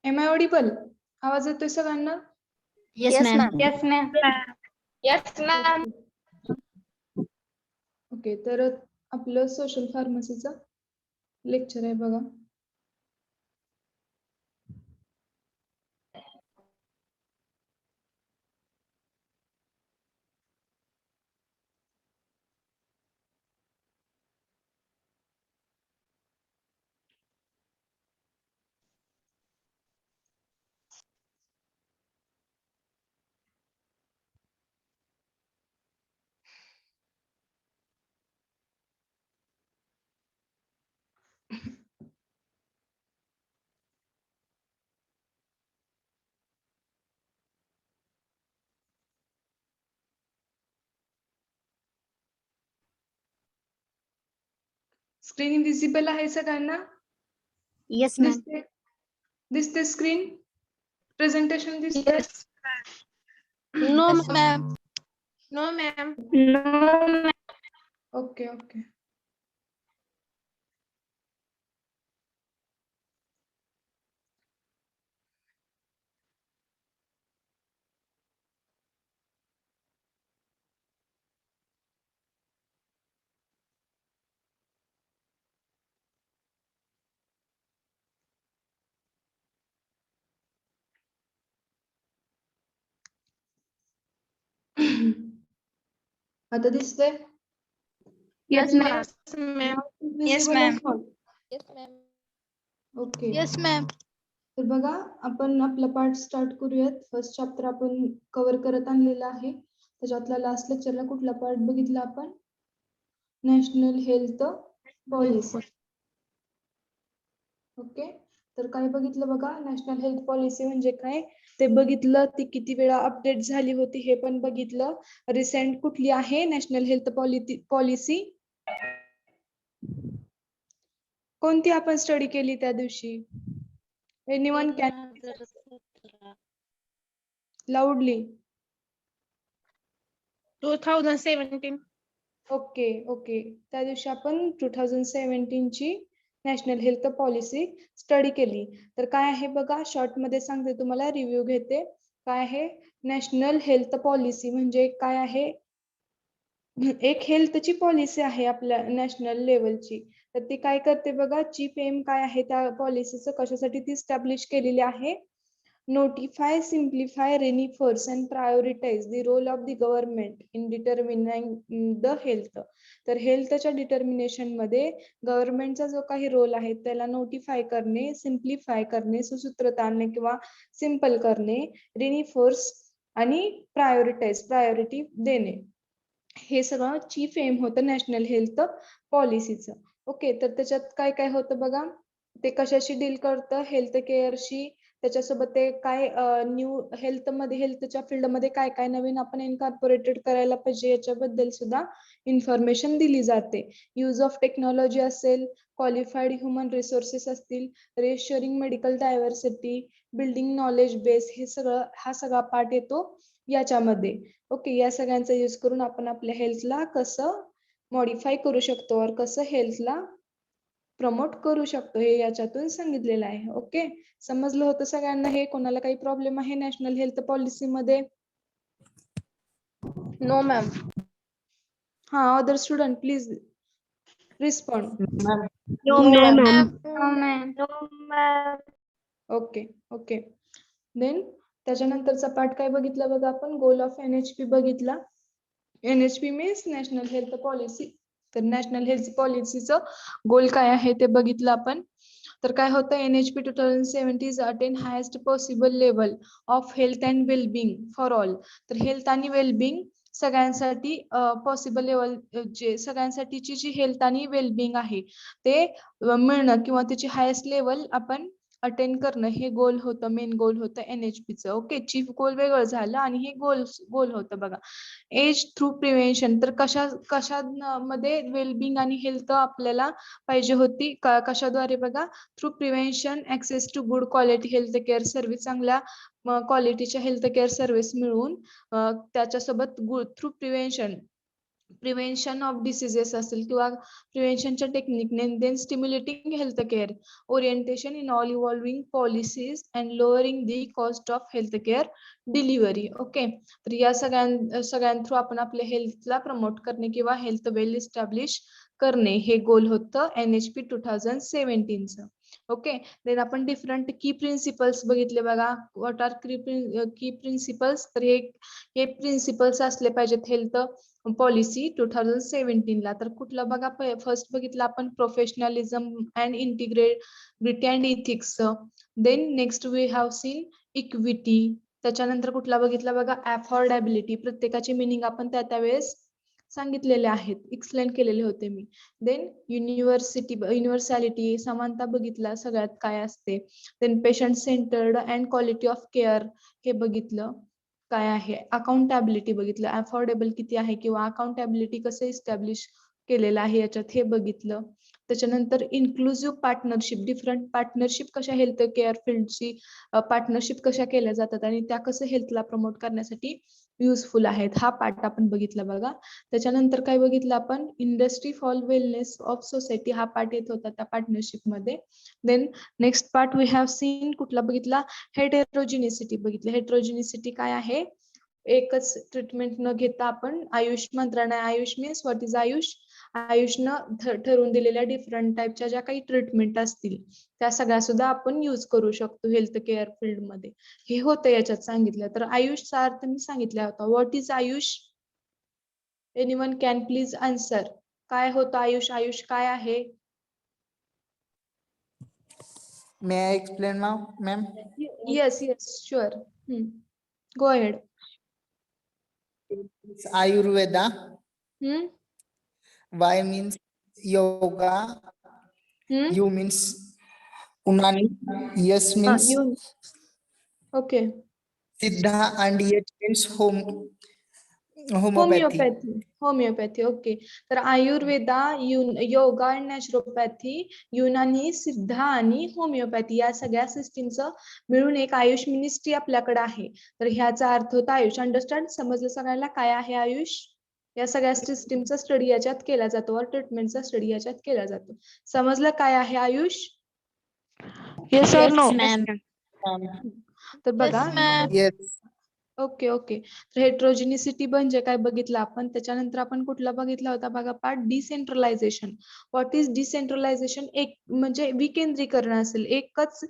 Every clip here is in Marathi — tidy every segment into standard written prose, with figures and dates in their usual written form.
M I Audible? आवाज येतोय सगळ्यांना? Yes, ma'am. Yes, ma'am. Yes, ma'am. Okay, तर आपलं सोशल फार्मसीचं लेक्चर आहे बघा. स्क्रीन विजिबल आहे सगळ्यांना? Yes, ma'am. दिसते स्क्रीन? प्रेझेंटेशन दिसते? Yes. No, ma'am. No, ma'am. No, ma'am. Okay okay. आता दिसते? Yes, ma'am. ma'am. Yes, ma'am. Yes, ma'am. Okay. Yes, ma'am. तर बघा, आपण आपला पार्ट स्टार्ट करूयात. फर्स्ट चॅप्टर आपण कव्हर करत आणलेला आहे. त्याच्यातला लास्ट लेक्चरला कुठला पार्ट बघितला आपण? National health policy. ओके, तर काय बघितलं बघा, नॅशनल हेल्थ पॉलिसी म्हणजे काय ते बघितलं. ती किती वेळा अपडेट झाली होती हे पण बघितलं. रिसेंट कुठली आहे नॅशनल हेल्थ पॉलिसी? कोणती आपण स्टडी केली त्या दिवशी? Anyone can लाऊडली? 2017. ओके ओके, त्या दिवशी आपण 2017 ची नॅशनल हेल्थ पॉलिसी स्टडी केली. तर काय आहे बघा, शॉर्ट मध्ये सांगते तुम्हाला, रिव्ह्यू घेते. काय आहे नॅशनल हेल्थ पॉलिसी म्हणजे काय आहे? एक हेल्थची पॉलिसी आहे आपल्या नॅशनल लेवलची. तर ती काय करते बघा, चीफ एम काय आहे त्या पॉलिसीचं, कशासाठी ती स्टॅब्लिश केलेली आहे? Notify, simplify, reinforce and prioritize the role of the government in determining the health. तर हेल्थच्या डिटर्मिनेशन मध्ये गव्हर्नमेंटचा जो काही रोल आहे त्याला नोटिफाय करणे, सिम्प्लिफाय करणे, सुसूत्रता आणणे किंवा सिंपल करणे, रिइन्फोर्स आणि प्रायोरिटी देणे, हे सगळं चीफ एम होतं नॅशनल हेल्थ पॉलिसीचं. ओके, तर त्याच्यात काय काय होतं बघा, ते कशाशी डील करतं? हेल्थ केअरशी. त्याच्यासोबत ते काय न्यू हेल्थमध्ये, हेल्थच्या फील्डमध्ये काय काय नवीन आपण इनकॉर्पोरेटेड करायला पाहिजे याच्याबद्दल सुद्धा इन्फॉर्मेशन दिली जाते. यूज ऑफ टेक्नॉलॉजी असेल, क्वालिफाईड ह्युमन रिसोर्सेस असतील, reassuring medical diversity, building knowledge base, हे सगळं हा सगळा पार्ट येतो याच्यामध्ये. ओके, या सगळ्यांचा यूज करून आपण आपल्या हेल्थला कसं मॉडिफाय करू शकतो और कसं हेल्थला प्रमोट करू शकतो हे याच्यातून सांगितलेलं आहे. ओके, समजलं होतं सगळ्यांना हे? कोणाला काही प्रॉब्लेम आहे नॅशनल हेल्थ पॉलिसी मध्ये? No, ma'am. हा, other student please respond. No, ma'am. No, ma'am. No, ma'am. Okay okay. Then त्याच्यानंतरचा पार्ट काय बघितला बघा आपण? गोल ऑफ NHP बघितला. NHP means national health policy. तर नॅशनल हेल्थ पॉलिसीचं गोल काय आहे ते बघितलं आपण. तर काय होतं, NHP 2070 is attain highest possible level of health and wellbeing for all. तर हेल्थ आणि वेलबिंग सगळ्यांसाठी पॉसिबल लेवल, जे सगळ्यांसाठीची जी हेल्थ आणि वेलबिंग आहे ते मिळणं किंवा त्याची हायेस्ट लेवल आपण अटेन करणं, हे गोल होतं, मेन गोल होतं NHPचं. ओके, चीफ गोल वेगळं झालं आणि हे गोल होतं बघा. एज थ्रू प्रिव्हेन्शन, तर कशामध्ये वेलबिंग आणि हेल्थ आपल्याला पाहिजे होती? कशाद्वारे बघा? Through prevention, access to good quality health care service, चांगल्या क्वालिटीच्या हेल्थ केअर सर्व्हिस मिळवून, त्याच्यासोबत through prevention prevention of diseases असेल किंवा प्रिव्हेन्शनच्या टेक्निकने, then stimulating health care, orientation in all evolving policies and lowering the cost of health care delivery. Okay, तर या सगळ्यां थ्रू आपण आपल्या हेल्थला प्रमोट करणे किंवा हेल्थ वेल इस्टॅब्लिश करणे हे गोल होतं NHP 2017चं. ओके, देन आपण डिफरंट की प्रिन्सिपल्स बघितले बघा. व्हॉट आर की प्रिन्सिपल्स? तर हे प्रिन्सिपल्स असले पाहिजेत हेल्थ पॉलिसी 2017ला. तर कुठलं बघा, फर्स्ट बघितलं आपण professionalism and integrity and ethics. Then next we have seen equity. त्याच्यानंतर कुठला बघितला बघा, अफोर्डेबिलिटी. प्रत्येकाचे मिनिंग आपण त्यावेळेस सांगितलेले आहेत, एक्सप्लेन केलेले होते मी. देन युनिव्हर्सॅलिटी, समानता बघितला सगळ्यात काय असते. Then patient centred and quality of care हे बघितलं काय आहे. अकाउंटेबिलिटी बघितलं, अफोर्डेबल किती आहे किंवा अकाउंटेबिलिटी कसं इस्टॅब्लिश केलेलं आहे याच्यात हे बघितलं. त्याच्यानंतर इन्क्लुझिव्ह पार्टनरशिप, डिफरंट पार्टनरशिप कशा हेल्थ केअर फील्डची पार्टनरशिप कशा केल्या जातात आणि त्या कसं हेल्थला प्रमोट करण्यासाठी युजफुल आहेत, हा पार्ट आपण बघितला बघा. त्याच्यानंतर काय बघितलं आपण, industry for wellness of society हा पार्ट येत होता त्या पार्टनरशिप मध्ये. Then next part we have seen कुठला बघितला, हेटेरोजिनिसिटी बघितलं. हेटेरोजिनिसिटी काय आहे, एकच ट्रीटमेंट न घेता आपण आयुष मंत्रालय, Ayush means what is Ayush, आयुषनं ठरवून दिलेल्या डिफरंट टाईपच्या ज्या काही ट्रीटमेंट असतील त्या सगळ्या सुद्धा आपण यूज करू शकतो हेल्थ केअर फील्ड मध्ये, हे होतं याच्यात सांगितलं. तर आयुषचा अर्थ मी सांगितला होता. What is Ayush? Anyone can please answer. काय होतं आयुष? आयुष काय आहे? May I explain now, ma'am? Yes yes sure, go ahead. It's Ayurveda. हम्म Y means yoga. हम्म U means Unani. S means okay. Siddha and H means homeopathy. Homeopathy okay. तर आयुर्वेदा, योगा आणि नॅचरोपॅथी, युनानी, सिद्धा आणि होमिओपॅथी या सगळ्या सिस्टीमचं मिळून एक आयुष मिनिस्ट्री आपल्याकडे आहे. तर ह्याचा अर्थ होता आयुष. अंडरस्टँड? समजलं सगळ्याला काय आहे आयुष? या सगळ्या सिस्टीमचा स्टडी याच्यात केला जातो, ट्रीटमेंटचा स्टडी याच्यात केला जातो. समजलं काय आहे आयुष? येस और नो? तर बघा, Yes. Okay okay. तर हेट्रोजिनिसिटी म्हणजे काय बघितलं आपण. त्याच्यानंतर आपण कुठला बघितला होता बघा part, decentralisation. What is decentralisation? एक म्हणजे विकेंद्रीकरण असेल, एकच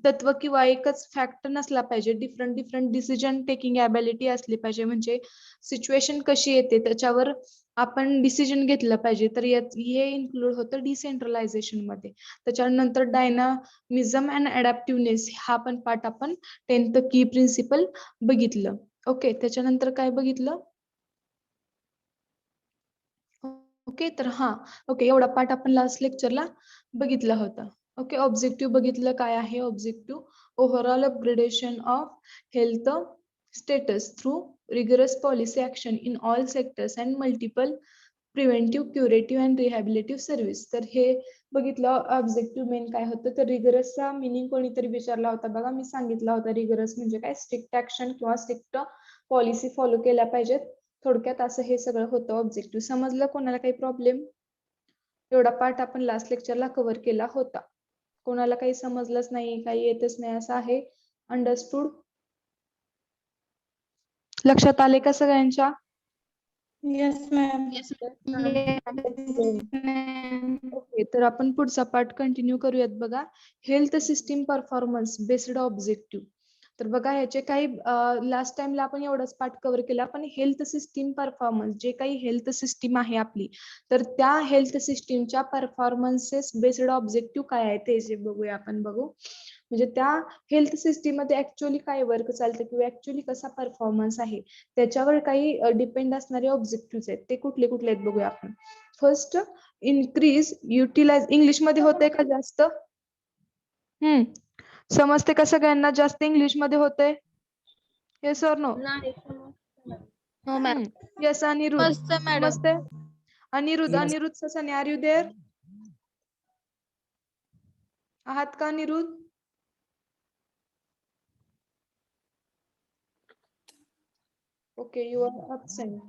तत्व किंवा एकच फॅक्ट नसला पाहिजे. Different different decision taking ability असली पाहिजे. म्हणजे सिच्युएशन कशी येते त्याच्यावर आपण डिसिजन घेतलं पाहिजे. तर हे इन्क्लूड होतं डिसेंट्रलायझेशन मध्ये. त्याच्यानंतर डायनामिझम अँड अडॅप्टिव्हनेस हा पण पार्ट आपण 10th की प्रिन्सिपल बघितलं. ओके, त्याच्यानंतर काय बघितलं? ओके, तर ओके, एवढा पार्ट आपण लास्ट लेक्चरला बघितला होता. ओके, ऑब्जेक्टिव्ह बघितलं काय आहे objective, overall upgradation of health status through rigorous policy action in all sectors and multiple preventive, curative and rehabilitative service. तर हे बघितलं ऑब्जेक्टिव्ह मेन काय होतं. तर रिगरसचा मिनिंग कोणीतरी विचारला होता बघा, मी सांगितला होता. रिगरस म्हणजे काय, स्ट्रिक्ट ऍक्शन किंवा स्ट्रिक्ट पॉलिसी फॉलो केल्या पाहिजेत. थोडक्यात असं हे सगळं होतं ऑब्जेक्टिव्ह. समजलं कोणाला काही प्रॉब्लेम? एवढा पार्ट आपण लास्ट लेक्चरला कव्हर केला होता. कोणाला काही समजलंच नाही, काही येतच नाही असं आहे? अंडरस्टूड? लक्षात आले का सगळ्यांच्या? Yes, ma'am. ओके, तर आपण पुढचा पार्ट कंटिन्यू करूयात बघा. Health system performance based objective. तर बघा ह्याचे काही लास्ट टाइमला आपण एवढाच पार्ट कव्हर केला, पण हेल्थ सिस्टीम परफॉर्मन्स जे काही हेल्थ सिस्टीम आहे आपली, तर त्या हेल्थ सिस्टीमच्या परफॉर्मन्सेस बेस्ड ऑब्जेक्टिव्ह काय आहे ते जे बघूया आपण. म्हणजे त्या हेल्थ सिस्टीम मध्ये ऍक्च्युअली काय वर्क चालतं किंवा ऍक्च्युअली कसा परफॉर्मन्स आहे त्याच्यावर काही डिपेंड असणारे ऑब्जेक्टिव्ह आहेत. ते कुठले कुठले आहेत बघूया आपण. First, increase utilise. इंग्लिश मध्ये होतंय का जास्त? समजते का सगळ्यांना? जास्त इंग्लिश मध्ये होतंय? येस और no? No, ma'am. Yes Aniruddha? मस्त मॅडम. समजते? Aniruddh, Yes. Aniruddh Sasane, are you there? आहात का Aniruddh? Okay, you are absent.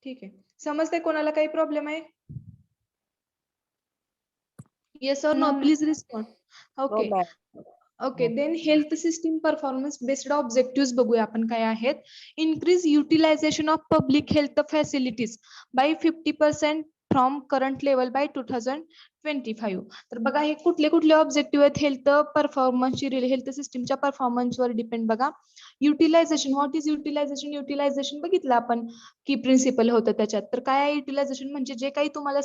ठीक आहे. समजते कोणाला काही प्रॉब्लेम आहे? येस और no No, please respond. Okay okay then health system performance based objective बघूया आपण काय आहेत. Increase utilisation of public health facilities by 50% from current level by 2025. तर बघा हे कुठले कुठले ऑब्जेक्टिव्ह आहेत हेल्थ परफॉर्मन्सची हेल्थ सिस्टीमच्या परफॉर्मन्सवर डिपेंड. बघा utilisation, what is utilisation? Utilisation बघितलं आपण की प्रिन्सिपल होतं त्याच्यात. तर काय आहे युटिलायझेशन? म्हणजे जे काही तुम्हाला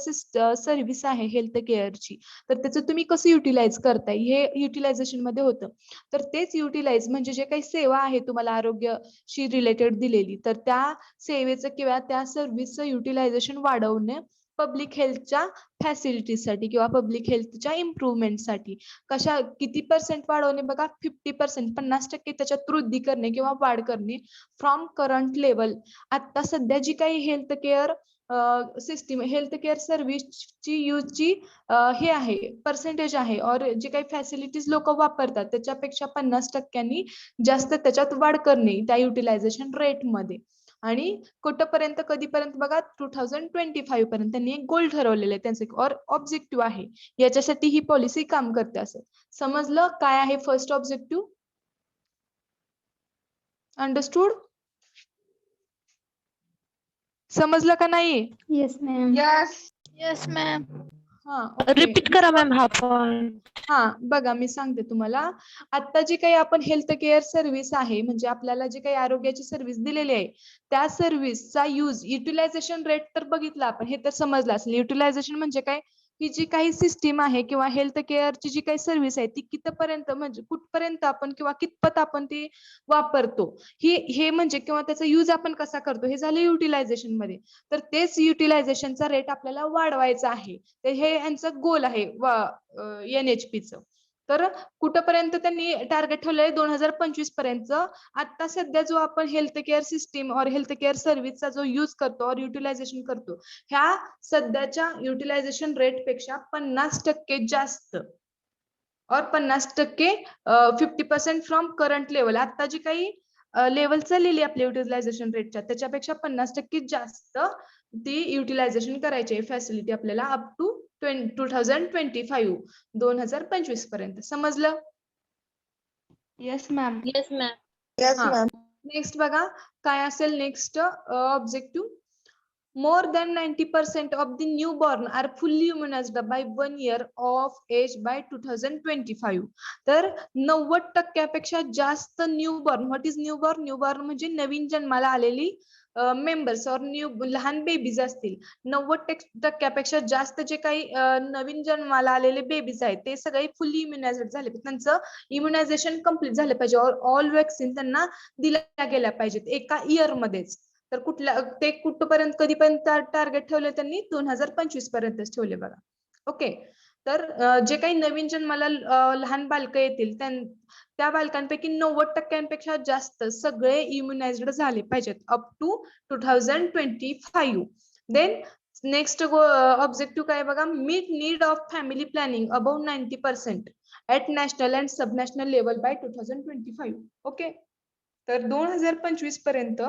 सर्व्हिस आहे हेल्थ केअरची तर त्याचं तुम्ही कसं युटिलाइज करताय हे युटिलायझेशन मध्ये होतं. तर तेच युटिलाइज म्हणजे जे काही सेवा आहे तुम्हाला आरोग्याशी रिलेटेड दिलेली तर त्या सेवेचं किंवा त्या सर्व्हिसचं युटिलायझेशन वाढवणे पब्लिक हेल्थच्या फॅसिलिटीसाठी किंवा पब्लिक हेल्थच्या इम्प्रुव्हमेंटसाठी. कशा किती पर्सेंट वाढवणे? बघा 50%, 50% त्याच्यात वृद्धी करणे किंवा वाढ करणे फ्रॉम करंट लेवल. आता सध्या जी काही health care system health care सर्व्हिसची यूजची हे आहे पर्सेंटेज आहे और जे काही फॅसिलिटीज लोक वापरतात त्याच्यापेक्षा 50% जास्त त्याच्यात वाढ करणे त्या युटिलायझेशन रेट मध्ये. आणि कुठपर्यंत कधीपर्यंत? बघा 2025 पर्यंत त्यांनी एक गोल ठरवलेले त्यांचे और ऑब्जेक्टिव्ह आहे याच्यासाठी ही पॉलिसी काम करते. असं समजलं काय आहे फर्स्ट ऑब्जेक्टिव्ह? अंडरस्टूड? समजलं का नाही? Yes, ma'am. yes, ma'am. हा ओके. Repeat करा ma'am हा point. हा बघा मी सांगते तुम्हाला. आता जी काही आपण हेल्थ केअर सर्व्हिस आहे म्हणजे आपल्याला जी काही आरोग्याची सर्व्हिस दिलेली आहे त्या सर्व्हिसचा यूज युटिलायझेशन रेट तर बघितला आपण, हे तर समजलं असेल. युटिलायझेशन म्हणजे काय? ही जी काही सिस्टीम आहे किंवा हेल्थ केअरची जी काही सर्व्हिस आहे ती कितपर्यंत म्हणजे कुठपर्यंत आपण किंवा कितपत आपण ती वापरतो हे म्हणजे किंवा त्याचा यूज आपण कसा करतो हे झालं युटिलायझेशन मध्ये. तर तेच युटिलायझेशनचा रेट आपल्याला वाढवायचा आहे. तर हे यांचं गोल आहे NHPचं. तर कुठपर्यंत त्यांनी टार्गेट ठेवलंय? 2025 पर्यंत. आता सध्या जो आपण हेल्थ केअर सिस्टीम और हेल्थ केअर सर्व्हिसचा जो यूज करतो और युटिलायझेशन करतो ह्या सध्याच्या युटिलायझेशन रेट पेक्षा 50% जास्त और 50% 50% फ्रॉम करंट लेवल. आता जी काही लेवल चाललेली आपल्या युटिलायझेशन रेटच्या त्याच्यापेक्षा 50% जास्त ती युटिलायझेशन करायची आहे फॅसिलिटी आपल्याला अप टू 2025 पर्यंत. समजलं? Yes, ma'am. Yes, ma'am. हा नेक्स्ट बघा काय असेल next objective. More than 90% of the newborn are fully immunized by 1 year of age by 2025. तर 90% जास्त newborn. What is newborn? Newborn म्हणजे नवीन जन्माला आलेली मेंबर्स और लहान बेबीज असतील. 90% जास्त जे काही नवीन जन्माला आलेले बेबीज आहेत ते सगळे फुल्ली इम्युनायझेड झाले. त्यांचं इम्युनायझेशन कम्प्लीट झालं पाहिजे. ऑल वॅक्सिन त्यांना दिल्या गेल्या पाहिजेत एका इयर मध्येच. तर कुठल्या ते कुठपर्यंत कधीपर्यंत टार्गेट ठेवले त्यांनी? 2025 पर्यंतच ठेवले बघा. ओके. तर जे काही नवीन जन्माला लहान बालकं येतील त्या बालकांपैकी 90% जास्त सगळे इम्युनाइज्ड झाले पाहिजेत up to 2025. Then next objective काय बघा? Meet need of family planning about 90% at national and subnational level by 2025. Okay. तर 2025 पर्यंत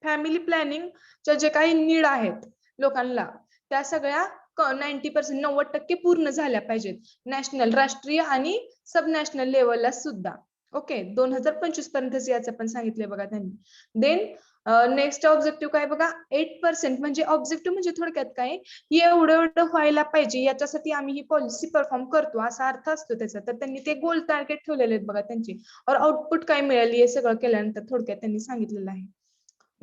फॅमिली प्लॅनिंगच्या जे काही नीड आहेत लोकांना त्या सगळ्या 90% पूर्ण झाल्या पाहिजेत नॅशनल, राष्ट्रीय आणि सब नॅशनल लेवलला सुद्धा. ओके. 2025 पर्यंत याचं पण सांगितलंय बघा त्यांनी. देन नेक्स्ट ऑब्जेक्टिव्ह काय बघा? 8% म्हणजे ऑब्जेक्टिव्ह म्हणजे थोडक्यात काय एवढं एवढं व्हायला पाहिजे याच्यासाठी आम्ही ही पॉलिसी परफॉर्म करतो असा अर्थ असतो त्याचा. तर त्यांनी ते गोल टार्गेट ठेवलेले आहेत बघा त्यांची. और आउटपुट काय मिळाली हे सगळं केल्यानंतर थोडक्यात त्यांनी सांगितलेलं आहे.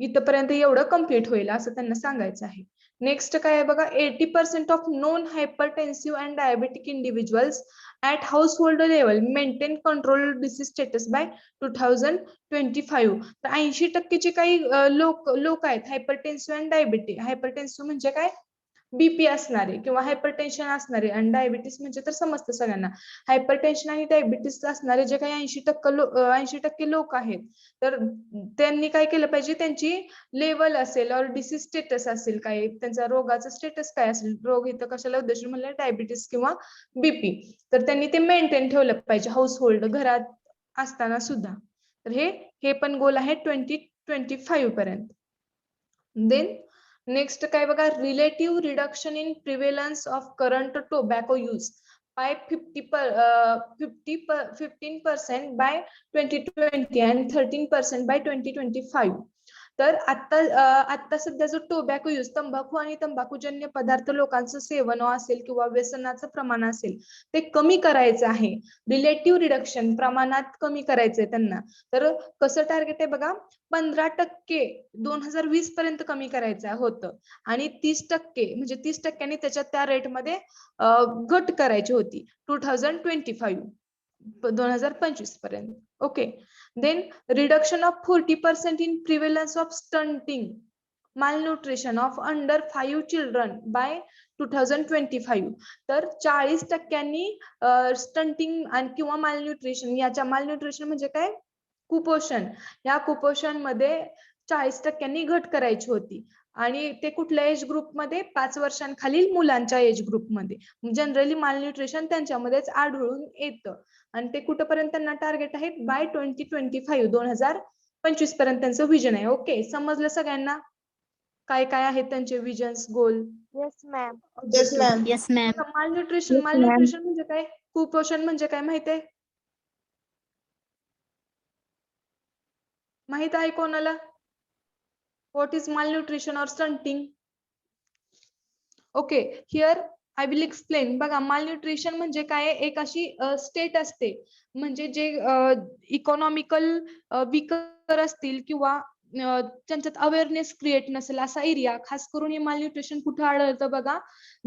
इथपर्यंत एवढं कम्प्लीट होईल असं त्यांना सांगायचं आहे. नेक्स्ट काय आहे बघा? 80% of non hypertensive and diabetic individuals at house hold level maintain control disease status bye 2025. तर 80% काही लोक आहेत हायपरटेन्सिव्ह अँड डायबेटिक. हायपरटेन्सिव्ह म्हणजे काय? बीपी असणारे किंवा हायपरटेन्शन असणारे आणि डायबिटीस म्हणजे तर समजतं सगळ्यांना. हायपरटेन्शन आणि डायबिटीस असणारे जे काही 80% लोक आहेत तर त्यांनी काय केलं पाहिजे? त्यांची लेवल असेल और डिसीज स्टेटस असेल काय त्यांचा रोगाचा स्टेटस काय असेल, रोग इथं कशाला उद्देश म्हणलं डायबिटीस किंवा बीपी, तर त्यांनी ते मेंटेन ठेवलं पाहिजे हाऊस होल्ड घरात असताना सुद्धा. तर हे पण गोल आहे 2025 पर्यंत. देन नेक्स्ट काय बघा, relative reduction in prevalence of current tobacco use by 15% by 2020 and 13% by 2025. तर आता सध्या जो टोबॅको यूज, तंबाखू आणि तंबाखूजन्य पदार्थ लोकांचं सेवन असेल किंवा व्यसनाचं प्रमाण असेल ते कमी करायचं आहे. रिलेटिव्ह रिडक्शन प्रमाणात कमी करायचंय त्यांना. तर कसं टार्गेट आहे बघा, 15% 2020 पर्यंत कमी करायचं होतं आणि 30% म्हणजे 30% त्याच्यात त्या रेटमध्ये घट करायची होती 2025 पर्यंत. Okay. Then reduction of 40% in prevalence of stunting malnutrition of under 5 children by 2025. तर 40%नी स्टंटिंग आणि किंवा मालन्यूट्रिशन, याच्या मालन्यूट्रिशन म्हणजे काय, कुपोषण, या कुपोषण मध्ये 40%नी घट करायची होती. आणि ते कुठल्या एज ग्रुपमध्ये, 5 वर्षांखालील मुलांच्या एज ग्रुपमध्ये. जनरली मालन्यूट्रिशन त्यांच्यामध्येच आढळून येतं आणि ते कुठपर्यंत त्यांना टार्गेट आहे, बाय 2025 पर्यंत त्यांचं विजन आहे. ओके, समजलं सगळ्यांना काय काय आहेत त्यांचे विजन्स, गोल? Yes, ma'am. Yes, ma'am. Yes, ma'am. Malnutrition, malnutrition म्हणजे काय, कुपोषण म्हणजे काय माहितीये? माहित आहे कोणाला? What is malnutrition or stunting? Okay, here I will explain. बघा, मालन्यूट्रिशन म्हणजे काय, एक अशी स्टेट असते म्हणजे जे इकॉनॉमिकल वीकर असतील किंवा त्यांच्यात अवेअरनेस क्रिएट नसेल असा एरिया, खास करून हे मालन्यूट्रिशन कुठे आढळतं बघा,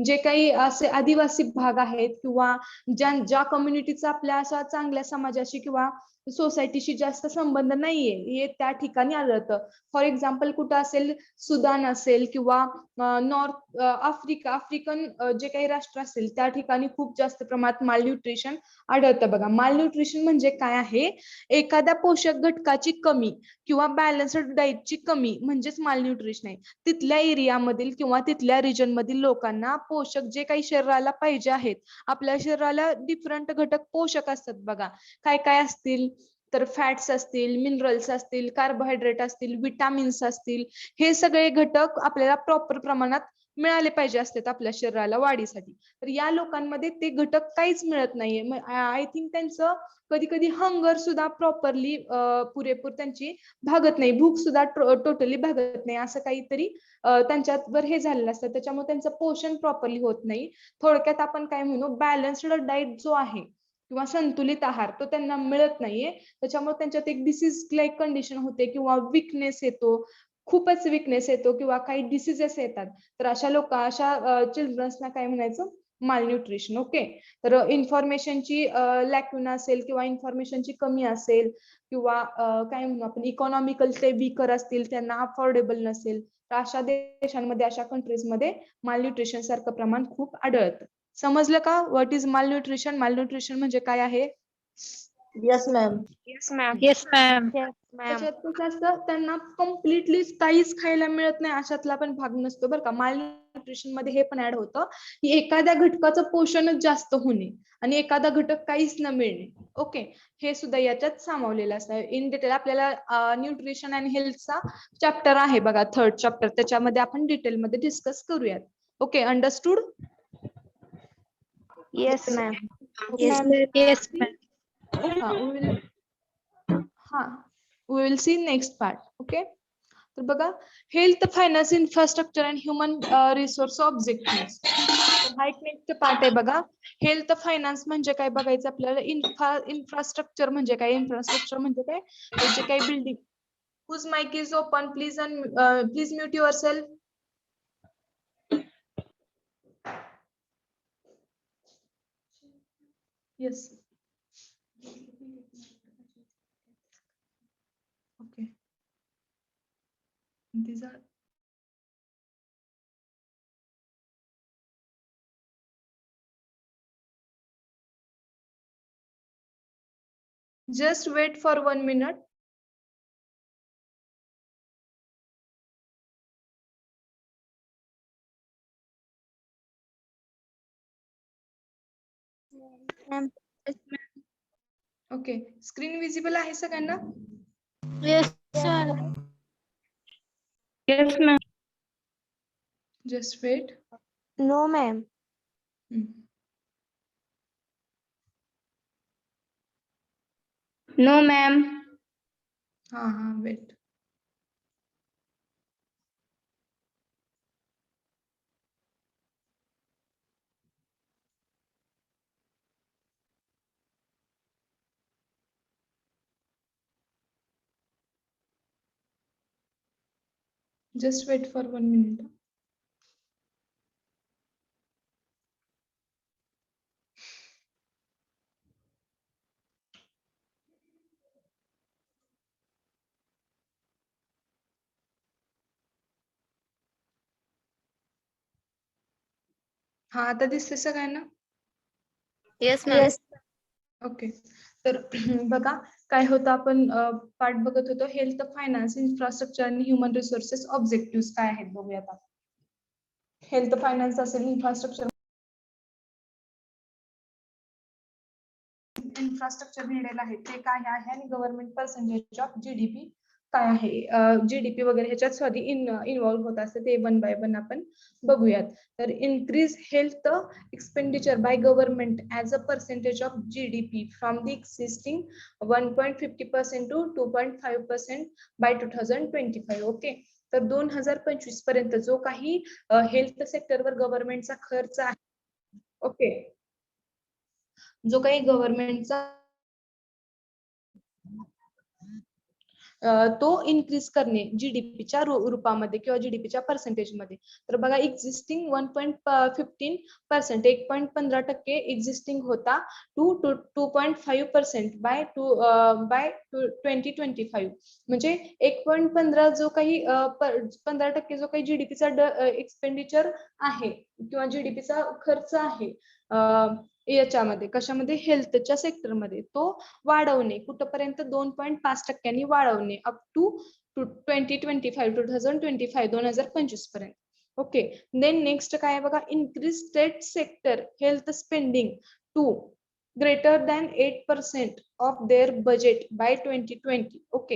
जे काही असे आदिवासी भाग आहेत किंवा ज्या कम्युनिटीचा आपल्या अशा चांगल्या समाजाशी किंवा सोसायटीशी जास्त संबंध नाहीये, हे त्या ठिकाणी आढळतं. फॉर एक्झाम्पल कुठं असेल, सुदान असेल किंवा नॉर्थ आफ्रिकन जे काही राष्ट्र असेल त्या ठिकाणी खूप जास्त प्रमाणात मालन्यूट्रिशन आढळतं. बघा, मालन्यूट्रिशन म्हणजे काय आहे, एखाद्या पोषक घटकाची कमी किंवा बॅलन्स्ड डाएटची कमी म्हणजेच मालन्यूट्रिशन आहे. तिथल्या एरियामधील किंवा तिथल्या रिजन मधील लोकांना पोषक जे काही शरीराला पाहिजे आहेत, आपल्या शरीराला डिफरंट घटक पोषक असतात. बघा, काय काय असतील तर फॅट्स असतील, मिनरल्स असतील, कार्बोहायड्रेट असतील, विटामिन्स असतील, हे सगळे घटक आपल्याला प्रॉपर प्रमाणात मिळाले पाहिजे असतात आपल्या शरीराला वाढीसाठी. तर या लोकांमध्ये ते घटक काहीच मिळत नाहीये. आय थिंक त्यांचं कधी कधी हंगर सुद्धा प्रॉपरली पुरेपूर त्यांची भागत नाही, भूक सुद्धा टोटली भागत नाही, असं काहीतरी त्यांच्यावर हे झालेलं असतं. त्याच्यामुळे त्यांचं पोषण प्रॉपरली होत नाही. थोडक्यात आपण काय म्हणू, बॅलन्स्ड डाएट जो आहे किंवा संतुलित आहार तो त्यांना मिळत नाहीये. त्याच्यामुळे त्यांच्यात एक डिसीज लाईक कंडिशन होते किंवा विकनेस येतो, खूपच विकनेस येतो किंवा काही डिसीजेस येतात. तर अशा चिल्ड्रन्सना काय म्हणायचं, मालन्यूट्रिशन. ओके. तर इन्फॉर्मेशनची लॅक्युना असेल किंवा इन्फॉर्मेशनची कमी असेल किंवा काय म्हणू आपण, इकॉनॉमिकल ते वीकर असतील, त्यांना अफोर्डेबल नसेल, तर अशा देशांमध्ये, अशा कंट्रीजमध्ये मालन्यूट्रिशन सारखं प्रमाण खूप आढळतं. समजलं का, व्हॉट इज मालन्यूट्रिशन? मालन्यूट्रिशन म्हणजे काय आहे? Yes, ma'am. Yes, ma'am. Yes, ma'am. Yes, ma'am. त्याच्यात कसं असतं, त्यांना कम्प्लिटली काहीच खायला मिळत नाही अशातला पण भाग नसतो बरं का. मालन्यूट्रिशन मध्ये हे पण ऍड होतं की एखाद्या घटकाचं पोषणच जास्त होणे आणि एखादा घटक काहीच न मिळणे. ओके, हे सुद्धा याच्यात सामावलेलं असतं. इन डिटेल आपल्याला न्यूट्रिशन अँड हेल्थचा चॅप्टर आहे बघा, 3rd चॅप्टर, त्याच्यामध्ये आपण डिटेलमध्ये डिस्कस करूयात. Okay, understood? Yes, ma'am. Yes, yes, ma'am. We will see next part. Okay. तर बघा, health, finance, infrastructure and human resource objective, हा एक नेक्स्ट पार्ट आहे बघा. हेल्थ फायनान्स म्हणजे काय बघायचं आपल्याला, इन्फ्रास्ट्रक्चर म्हणजे काय, इन्फ्रास्ट्रक्चर म्हणजे काय, जे काही building. Whose mic is open please, please mute yourself. Yes. Okay. These are. Just wait for 1 minute. Ma'am. Okay. Screen visible आहे सगळ्यांना? Yes, sir. Yes, ma'am. Just wait. No, ma'am. No, ma'am. हाँ wait. Just wait for 1 minute. हाँ आता दिसते सगळ्यांना. Yes, ma'am. Yes. ओके. तर बघा काय होतं, आपण पार्ट बघत होतो हेल्थ, फायनान्स, इन्फ्रास्ट्रक्चर आणि ह्युमन रिसोर्सेस ऑब्जेक्टिव्ह काय आहेत बघूया आता. हेल्थ, फायनान्स असेल, इन्फ्रास्ट्रक्चर लिहिलेलं आहे ते काय आहे, आणि गव्हर्नमेंट पर्सेंटेज ऑफ जीडीपी काय आहे. जीडीपी वगैरे ह्याच्यात सॉरी इन्व्हॉल्व्ह होत असते, ते 1 बाय 1 आपण बघूयात. तर increase health expenditure by government as a percentage of GDP from the existing 1.50% to 2.5% बाय 2025. ओके. तर 2025 पर्यंत जो काही हेल्थ सेक्टरवर गव्हर्नमेंटचा खर्च आहे, ओके, जो काही गव्हर्नमेंटचा तो इन्क्रीज करणे जीडीपीच्या रूपामध्ये किंवा जीडीपीच्या पर्सेंटेजमध्ये. तर बघा एक्झिस्टिंग 1.15%, 1.15% एक्झिस्टिंग होता, टू 2.5% बाय 2025. म्हणजे 1.15 जो काही 15% जो काही जीडीपीचा एक्सपेंडिचर आहे किंवा जीडीपीचा खर्च आहे याच्यामध्ये, कशामध्ये, हेल्थच्या सेक्टरमध्ये, तो वाढवणे कुठपर्यंत, 2.5% वाढवणे अप टू 2025 पर्यंत. ओके. देन नेक्स्ट काय बघा, increase state sector health spending to greater than 8% of their budget by 2020. Okay.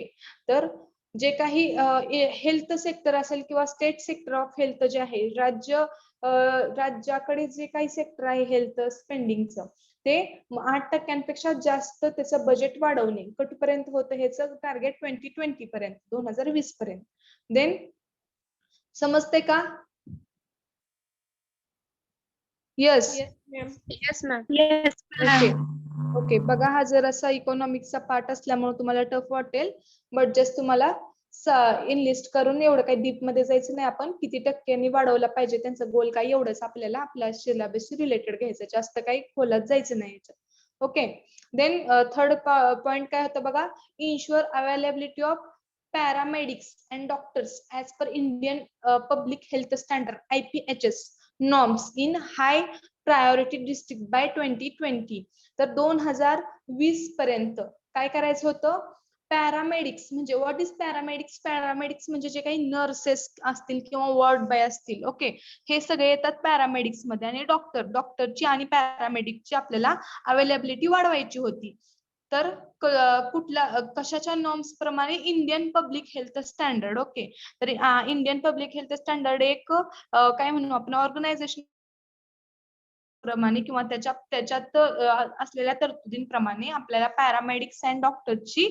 तर जे काही हेल्थ सेक्टर असेल किंवा स्टेट सेक्टर ऑफ हेल्थ जे आहे, राज्याकडे जे काही सेक्टर आहे हेल्थ स्पेंडिंगचं, ते 8% जास्त त्याचं बजेट वाढवणे कुठपर्यंत होतं, ह्याचं टार्गेट 2020 पर्यंत, 2020 पर्यंत. देन समजते का? Yes. Yes, ma'am. Yes, okay. ma'am. Okay. बघा हा जरासा इकॉनॉमिक्सचा पार्ट असल्यामुळे तुम्हाला टफ वाटेल, बट जस्ट तुम्हाला इनलिस्ट करून एवढं काही डीप मध्ये जायचं नाही, आपण किती टक्क्यांनी वाढवला पाहिजे त्यांचा गोल काय, एवढंच आपल्याला आपल्या सिलेबसशी रिलेटेड घ्यायचं, जास्त काही खोलात जायचं नाही याच्यात. ओके. देन थर्ड पॉइंट काय होतं बघा, ensure availability of paramedics and doctors as per Indian public health standard IPHS norms in high priority district by 2020. तर 2020 पर्यंत काय करायचं होतं, पॅरामेडिक्स म्हणजे व्हॉट इज पॅरामेडिक्स, पॅरामेडिक्स म्हणजे जे काही नर्सेस असतील किंवा वॉर्ड बॉय असतील, ओके, हे सगळे येतात पॅरामेडिक्स मध्ये. आणि डॉक्टरची आणि पॅरामेडिकची आपल्याला अवेलेबिलिटी वाढवायची होती. तर कशाच्या नॉर्म्स प्रमाणे, Indian public health standard. Okay. तर इंडियन पब्लिक हेल्थ स्टँडर्ड एक काय म्हणू आपण, ऑर्गनायझेशन प्रमाणे किंवा त्याच्यात असलेल्या तरतुदींप्रमाणे आपल्याला पॅरामेडिक्स अँड डॉक्टरची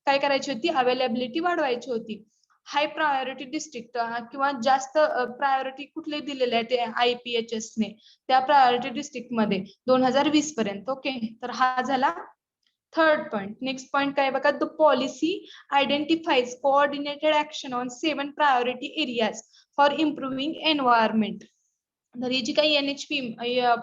काय करायची होती, अवेलेबिलिटी वाढवायची होती. हाय प्रायोरिटी डिस्ट्रिक्ट किंवा जास्त प्रायोरिटी कुठले दिलेले आहे ते IPHS ने, त्या प्रायोरिटी डिस्ट्रिक्ट मध्ये 2020 पर्यंत. ओके. तर हा झाला थर्ड पॉइंट. नेक्स्ट पॉइंट काय बघा, the policy identifies coordinated action on 7 priority areas for improving environment. तर ही जी काही NHP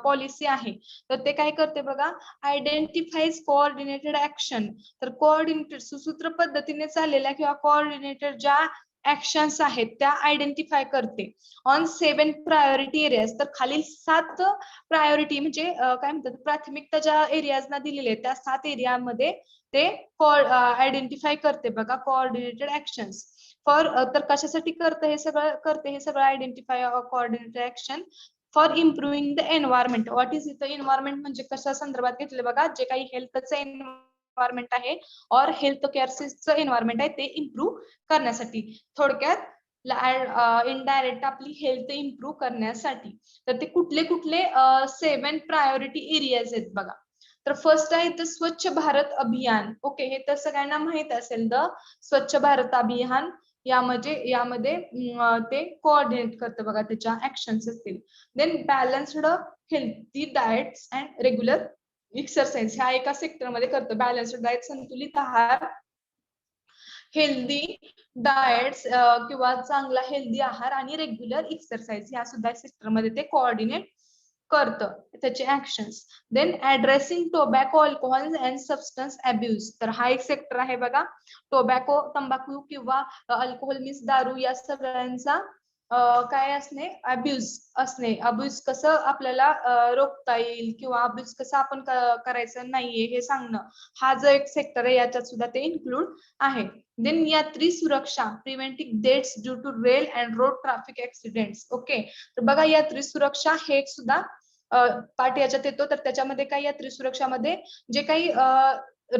पॉलिसी आहे, तर ते काय करते बघा, आयडेंटिफाईज कोऑर्डिनेटेड ऍक्शन. तर कोऑर्डिनेटेड सुसूत्र पद्धतीने चाललेल्या किंवा कोऑर्डिनेटेड ज्या ऍक्शन्स आहेत त्या आयडेंटिफाय करते ऑन 7 प्रायोरिटी एरियाज. तर खालील 7 प्रायोरिटी म्हणजे काय म्हणतात, प्राथमिकता ज्या एरियाजना दिलेले आहेत त्या 7 एरियामध्ये ते आयडेंटिफाय करते बघा, कोऑर्डिनेटेड ऍक्शन्स फॉर. तर कशासाठी करते हे सगळं identify coordinated action for improving the environment. What is इथं एन्व्हायरमेंट म्हणजे कशा संदर्भात घेतले बघा, जे काही हेल्थचं एन्व्हायरमेंट आहे और हेल्थ केअरचं एन्व्हायरमेंट आहे ते इम्प्रूव्ह करण्यासाठी. थोडक्यात इनडायरेक्ट आपली हेल्थ इम्प्रूव्ह करण्यासाठी. तर ते कुठले कुठले 7 प्रायोरिटी एरियाज आहेत बघा. तर फर्स्ट आहे तर स्वच्छ भारत अभियान. ओके, हे तर सगळ्यांना माहित असेल. द स्वच्छ भारत अभियान यामध्ये ते कोऑर्डिनेट करतं बघा, त्याच्या ऍक्शन्स असतील. Then balanced healthy diets and regular exercise ह्या एका सेक्टर मध्ये करतं. बॅलन्स्ड डाएट संतुलित आहार, हेल्दी डाएट्स किंवा चांगला हेल्दी आहार आणि रेग्युलर एक्सरसाइज ह्या सुद्धा सेक्टर मध्ये ते कोऑर्डिनेट करतं त्याचे actions. Then addressing tobacco, alcohol and substance abuse. तर हा एक सेक्टर आहे बघा. टोबॅको तंबाखू किंवा अल्कोहोल मीन्स दारू या सगळ्यांचा काय असणे, अब्यूज असणे. अब्यूज कसं आपल्याला रोखता येईल किंवा अब्यूज कसं आपण करायचं नाहीये हे सांगणं, हा जो एक सेक्टर आहे याच्यात सुद्धा ते इन्क्लूड आहे. देन यात्री सुरक्षा, preventing deaths due to rail and road traffic accidents. Okay, तर बघा यात्री सुरक्षा हे एक सुद्धा पार्ट याच्यात येतो. तर त्याच्यामध्ये काय, यात्री सुरक्षामध्ये जे काही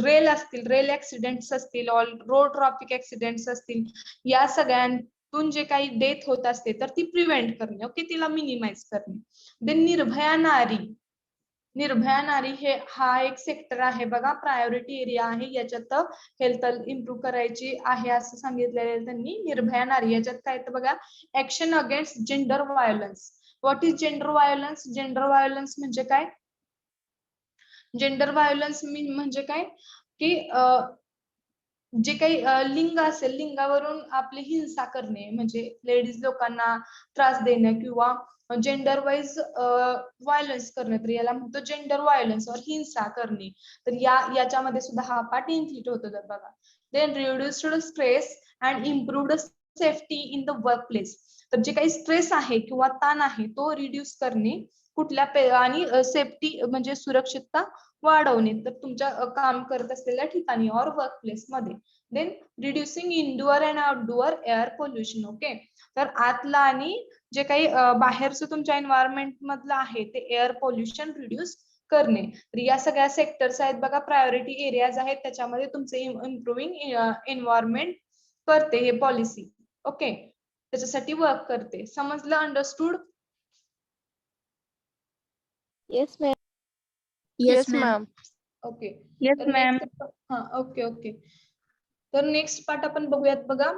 रेल असतील, रेल ऍक्सिडेंट्स असतील, रोड ट्रॅफिक ऍक्सिडेंट्स असतील, या सगळ्यांतून जे काही डेथ होत असते तर ती प्रिव्हेंट करणे. ओके, तिला मिनिमाइज करणे. देन निर्भया नारी. निर्भया नारी हा एक सेक्टर आहे बघा, प्रायोरिटी एरिया आहे. याच्यात हेल्थ इम्प्रूव्ह करायची आहे असं सांगितलेलं त्यांनी. निर्भया नारी याच्यात काय तर बघा, action against gender violence. What is gender violence? Gender violence म्हणजे काय? जेंडर व्हायोलन्स म्हणजे काय की जे काही लिंग असेल, लिंगावरून आपली हिंसा करणे, म्हणजे लेडीज लोकांना त्रास देणं किंवा जेंडर वाईज व्हायलन्स करणं, तर याला म्हणतो जेंडर व्हायलन्स और हिंसा करणे. तर याच्यामध्ये सुद्धा हा पार्ट इन्क्लूड होतो बघा. Then reduced stress and improved safety in the workplace. तर जे काही स्ट्रेस आहे किंवा ताण आहे तो रिड्यूस करणे कुठल्या आणि सेफ्टी म्हणजे सुरक्षितता वाढवणे, तर तुमच्या काम करत असलेल्या ठिकाणी और वर्क प्लेस मध्ये. Then reducing indoor and outdoor air pollution. Okay, तर आतला आणि जे काही बाहेरचं तुमच्या एन्व्हायरमेंट मधलं आहे ते एअर पोल्युशन रिड्यूस करणे. तर या सगळ्या सेक्टर्स आहेत बघा, प्रायोरिटी एरियाज आहेत, त्याच्यामध्ये तुमचे इम्प्रुव्हिंग एन्व्हायरमेंट करते हे पॉलिसी. ओके, त्याच्यासाठी वर्क करते. समजलं? Understood? Yes, ma'am. Yes, ma'am. Okay. Yes, तर नेक्स्ट ओके ओके. तर नेक्स्ट पार्ट आपण बघूयात बघा,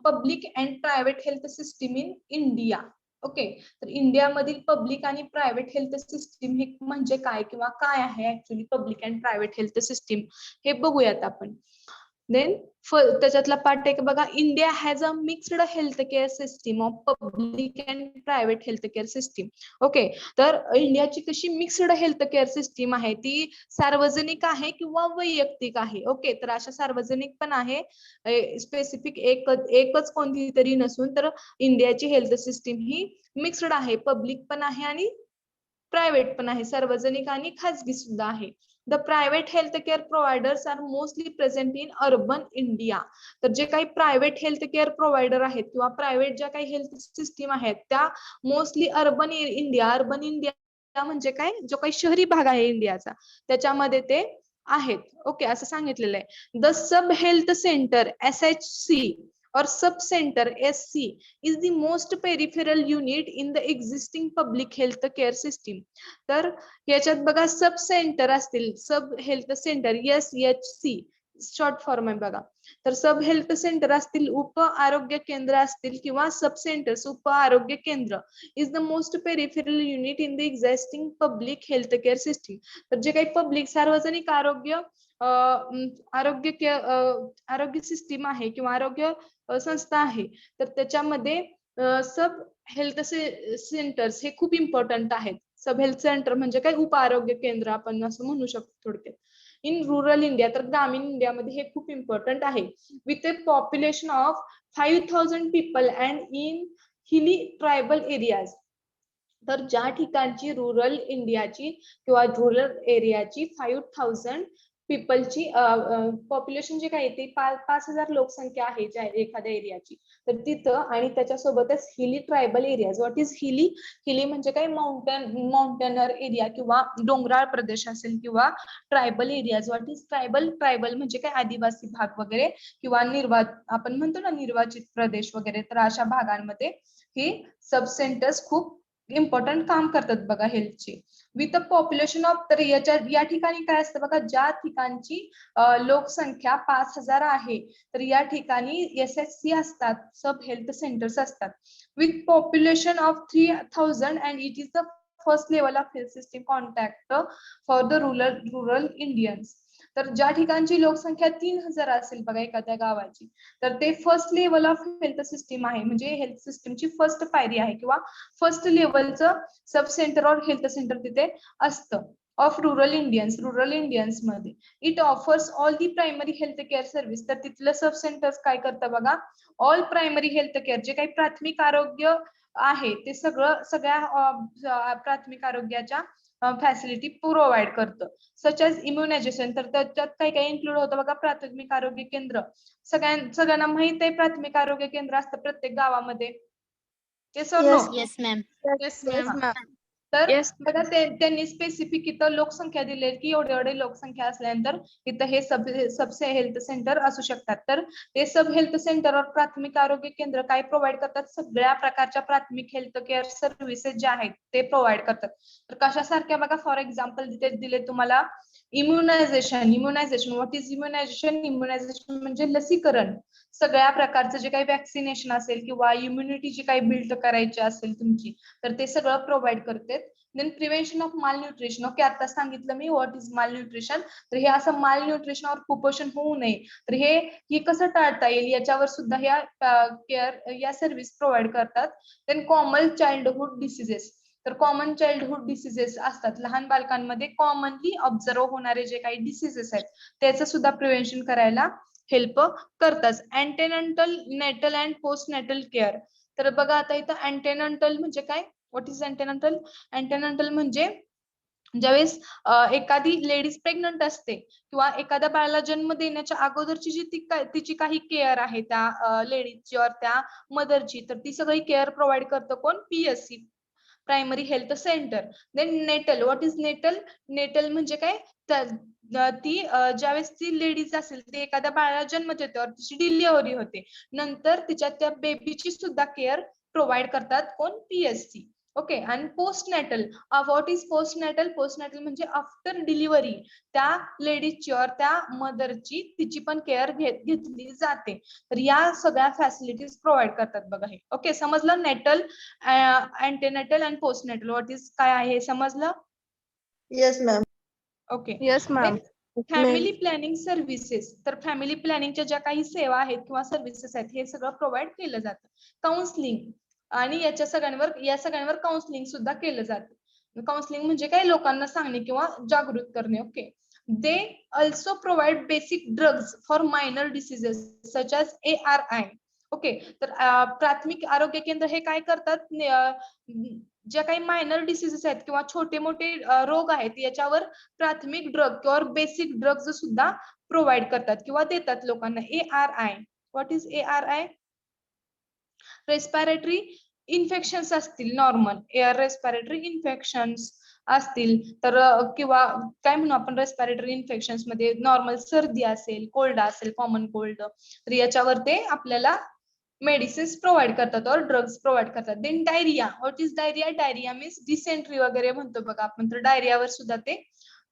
public and private health system in India. Okay, तर इंडियामधील पब्लिक आणि प्रायव्हेट हेल्थ सिस्टीम हे म्हणजे काय किंवा काय आहे actually public and private health system हे बघूयात आपण. देन त्याच्यातला पार्ट आहे बघा, India has a mixed health care system of public and private health care system. Okay, तर इंडियाची कशी मिक्स्ड हेल्थ केअर सिस्टीम आहे, ती सार्वजनिक आहे किंवा वैयक्तिक आहे. ओके, तर अशा सार्वजनिक पण आहे, स्पेसिफिक एकच कोणती तरी नसून, तर इंडियाची हेल्थ सिस्टीम ही मिक्स्ड आहे, पब्लिक पण आहे आणि प्रायव्हेट पण आहे, सार्वजनिक आणि खाजगी सुद्धा आहे. The private health care providers are mostly present in urban India. तर जे काही प्रायव्हेट हेल्थ केअर प्रोव्हायडर आहेत किंवा प्रायव्हेट ज्या काही हेल्थ सिस्टीम आहेत त्या मोस्टली अर्बन इंडिया म्हणजे काय, जो काही शहरी भाग आहे इंडियाचा त्याच्यामध्ये ते आहेत. ओके, असं सांगितलेलं आहे. The sub health centre SHC or sub center SC is the most peripheral unit in the existing public health care system. तर याच्यात बघा सब सेंटर असतील, sub health centre SHC short form आहे बघा. तर सब हेल्थ सेंटर असतील, उप आरोग्य केंद्र असतील किंवा सब सेंटर्स उप आरोग्य केंद्र is the most peripheral unit in the existing public health care system. तर जे काही पब्लिक सार्वजनिक आरोग्य सिस्टीम आहे किंवा आरोग्य संस्था आहे, तर त्याच्यामध्ये सब हेल्थ सेंटर्स हे खूप इम्पॉर्टंट आहेत. सब हेल्थ सेंटर म्हणजे काय, उप आरोग्य केंद्र आपण असं म्हणू शकतो थोडक्यात. इन रुरल इंडिया, तर ग्रामीण इंडियामध्ये हे खूप इम्पॉर्टंट आहे. With a population of 5,000 people and in हिली ट्रायबल एरियाज. तर ज्या ठिकाणची रुरल इंडियाची किंवा रुरल एरियाची 5,000 पीपलची पॉप्युलेशन जे काही ते 5,000 लोकसंख्या आहे ज्या एखाद्या एरियाची, तर तिथं आणि त्याच्यासोबतच हिली ट्रायबल एरियाज. व्हॉट इज हिली? हिली म्हणजे काय माउंटेनर एरिया किंवा डोंगराळ प्रदेश असेल किंवा tribal areas. What is tribal? Tribal म्हणजे काय आदिवासी भाग वगैरे किंवा आपण म्हणतो ना निर्वाचित प्रदेश वगैरे, तर अशा भागांमध्ये ही सब सेंटर्स खूप इम्पॉर्टंट काम करतात बघा हेल्थची. विथ अ पॉप्युलेशन ऑफ, तर या ठिकाणी काय असतं बघा, ज्या ठिकाणची लोकसंख्या 5,000 आहे तर या ठिकाणी SHC असतात, सब हेल्थ सेंटर्स असतात. With population of 3,000 and it is the first level of health system contact for the rural Indians. तर ज्या ठिकाणची लोकसंख्या 3,000 असेल बघा एखाद्या गावाची, तर ते first level of health system आहे, म्हणजे हेल्थ सिस्टीमची फर्स्ट पायरी आहे किंवा फर्स्ट लेवलचं सब सेंटर और हेल्थ सेंटर तिथे असतं ऑफ रुरल इंडियन्स मध्ये. It offers all the primary health care service. तर तिथलं सब सेंटर काय करतं बघा, ऑल प्रायमरी हेल्थ केअर, जे काही प्राथमिक आरोग्य आहे ते सगळ्या प्राथमिक आरोग्याच्या फॅसिलिटी प्रोव्हाइड करतं. सच एज इम्युनायझेशन, तर त्याच्यात काही काही इन्क्लूड होतं बघा प्राथमिक आरोग्य केंद्र. सगळ्यांना माहित आहे प्राथमिक आरोग्य केंद्र असतं प्रत्येक गावामध्ये. येस और no? Yes, ma'am. Yes, Yes, ma'am. ma'am. तर Yes, बघा त्यांनी स्पेसिफिक इथं लोकसंख्या दिली की एवढी लोकसंख्या असल्यानंतर इथं हे सबसे हेल्थ सेंटर असू शकतात. तर ते सब हेल्थ सेंटर और प्राथमिक आरोग्य केंद्र काय प्रोव्हाइड करतात, सगळ्या प्रकारच्या प्राथमिक हेल्थ केअर सर्व्हिसेस ज्या आहेत ते प्रोव्हाइड करतात. तर कशासारख्या बघा, फॉर एक्झाम्पल तिथे दिले तुम्हाला इम्युनायझेशन. व्हॉट इज इम्युनायझेशन म्हणजे लसीकरण. सगळ्या प्रकारचं जे काही वॅक्सिनेशन असेल किंवा इम्युनिटी जी काही बिल्ड करायची असेल तुमची, तर ते सगळं प्रोव्हाइड करते. देन प्रिव्हेन्शन ऑफ माल न्यूट्रिशन. ओके, आता सांगितलं मी व्हॉट इज माल न्यूट्रिशन. तर हे असं माल न्यूट्रिशन और कुपोषण होऊ नये, तर हे कसं टाळता येईल याच्यावर सुद्धा या सर्व्हिस प्रोव्हाइड करतात. Then common childhood diseases. तर कॉमन चाइल्डहुड डिसीजेस असतात, लहान बालकांमध्ये कॉमनली ऑब्झर्व होणारे जे काही डिसीजेस आहेत त्याचं सुद्धा प्रिव्हेन्शन करायला हेल्प करतात. Antenatal, natal and post natal care. तर बघा आता इथं अँटेनंटल म्हणजे काय, व्हॉट इज अँटेनंटल? अँटेनंटल म्हणजे ज्यावेळेस एखादी लेडीज प्रेग्नंट असते किंवा एखाद्या बाळाला जन्म देण्याच्या अगोदरची जी तिची काही केअर आहे त्या लेडीजची और त्या मदरची, तर ती सगळी केअर प्रोव्हाइड करतं कोण? PSC, primary health centre. Then natal. What is natal? Natal म्हणजे काय, ज्यावेळेस ती लेडीज असेल ती एखाद्या बाळाला जन्म देते और तिची डिलिव्हरी होते, नंतर तिच्या त्या बेबीची सुद्धा केअर प्रोव्हाइड करतात कोण? PSC. ओके. आणि पोस्टनॅटल. What is पोस्टनॅटल? पोस्टनॅटल म्हणजे आफ्टर डिलिव्हरी त्या लेडीजची और त्या मदरची तिची पण केअर घेतली जाते. तर या सगळ्या फॅसिलिटीज प्रोव्हाइड करतात बघा हे. ओके, समजलं? Natal, antenatal and postnatal what is काय आहे समजलं? Yes, ma'am. Okay. Yes, ma'am. Family planning services. तर फॅमिली प्लॅनिंगच्या ज्या काही सेवा आहेत किंवा सर्व्हिसेस आहेत हे सगळं प्रोव्हाइड केलं जातं. काउन्सिलिंग, आणि या सगळ्यांवर काउन्सिलिंग सुद्धा केलं जातं. काउन्सिलिंग म्हणजे काय, लोकांना सांगणे किंवा जागृत करणे. Okay. They also provide basic drugs for minor diseases such as ARI. Okay. तर प्राथमिक आरोग्य केंद्र हे काय करतात, ज्या काही मायनर डिसीजेस आहेत किंवा छोटे मोठे रोग आहेत याच्यावर प्राथमिक ड्रग किंवा बेसिक ड्रग्स सुद्धा प्रोव्हाइड करतात किंवा देतात लोकांना. ARI. What is ARI? Respiratory infections असतील, नॉर्मल एअर रेस्पिरेटरी इन्फेक्शन्स असतील तर किंवा काय म्हणू आपण, रेस्पिरेटरी इन्फेक्शन्स मध्ये नॉर्मल सर्दी असेल, कोल्ड असेल, कॉमन कोल्ड, तर याच्यावर ते आपल्याला मेडिसिन्स प्रोव्हाइड करतात और ड्रग्स प्रोव्हाइड करतात. Then diarrhoea. What is diarrhoea? Diarrhoea means dysentery वगैरे म्हणतो बघा आपण, तर डायरियावर सुद्धा ते